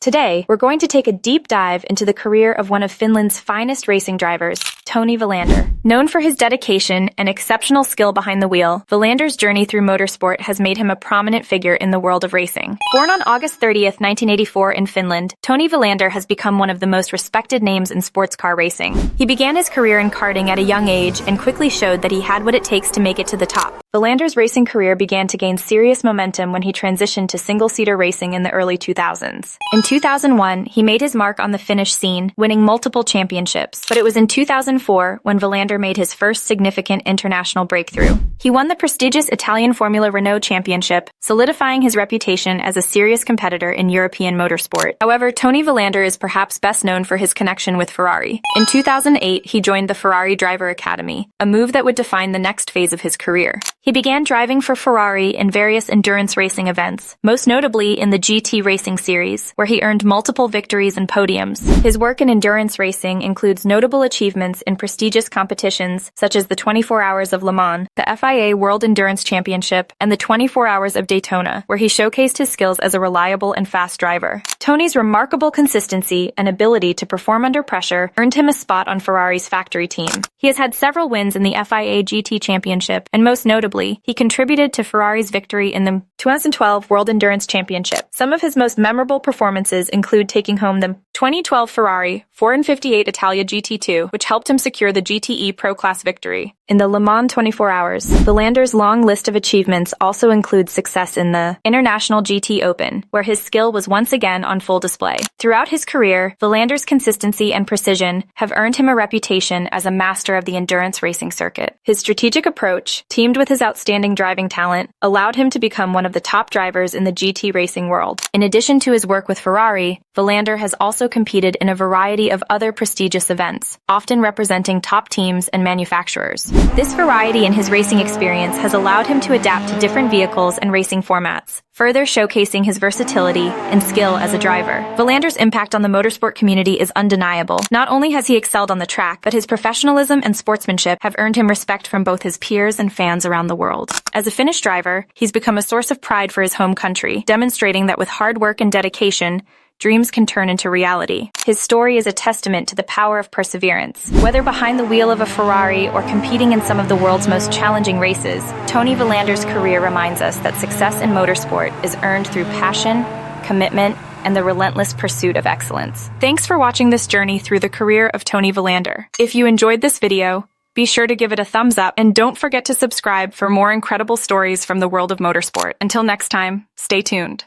Today, we're going to take a deep dive into the career of one of Finland's finest racing drivers, Toni Vilander. Known for his dedication and exceptional skill behind the wheel, Vilander's journey through motorsport has made him a prominent figure in the world of racing. Born on August 30th, 1984 in Finland, Toni Vilander has become one of the most respected names in sports car racing. He began his career in karting at a young age and quickly showed that he had what it takes to make it to the top. Vilander's racing career began to gain serious momentum when he transitioned to single-seater racing in the early 2000s. In 2001, he made his mark on the Finnish scene, winning multiple championships. But it was in 2004 when Vilander made his first significant international breakthrough. He won the prestigious Italian Formula Renault Championship, solidifying his reputation as a serious competitor in European motorsport. However, Toni Vilander is perhaps best known for his connection with Ferrari. In 2008, he joined the Ferrari Driver Academy, a move that would define the next phase of his career. He began driving for Ferrari in various endurance racing events, most notably in the GT Racing Series, where he earned multiple victories and podiums. His work in endurance racing includes notable achievements in prestigious competitions such as the 24 Hours of Le Mans, the FIA World Endurance Championship, and the 24 Hours of Daytona, where he showcased his skills as a reliable and fast driver. Toni's remarkable consistency and ability to perform under pressure earned him a spot on Ferrari's factory team. He has had several wins in the FIA GT Championship, and most notably, he contributed to Ferrari's victory in the 2012 World Endurance Championship. Some of his most memorable performances include taking home the 2012 Ferrari 458 Italia GT2, which helped him secure the GTE Pro Class victory. In the Le Mans 24 Hours, Vilander's long list of achievements also includes success in the International GT Open, where his skill was once again on full display. Throughout his career, Vilander's consistency and precision have earned him a reputation as a master of the endurance racing circuit. His strategic approach, teamed with his outstanding driving talent, allowed him to become one of the top drivers in the GT racing world. In addition to his work with Ferrari, Vilander has also competed in a variety of other prestigious events, often representing top teams and manufacturers. This variety in his racing experience has allowed him to adapt to different vehicles and racing formats, further showcasing his versatility and skill as a driver. Vilander's impact on the motorsport community is undeniable. Not only has he excelled on the track, but his professionalism and sportsmanship have earned him respect from both his peers and fans around the world. As a Finnish driver, he's become a source of pride for his home country, demonstrating that with hard work and dedication, dreams can turn into reality. His story is a testament to the power of perseverance. Whether behind the wheel of a Ferrari or competing in some of the world's most challenging races, Toni Vilander's career reminds us that success in motorsport is earned through passion, commitment, and the relentless pursuit of excellence. Thanks for watching this journey through the career of Toni Vilander. If you enjoyed this video, be sure to give it a thumbs up and don't forget to subscribe for more incredible stories from the world of motorsport. Until next time, stay tuned.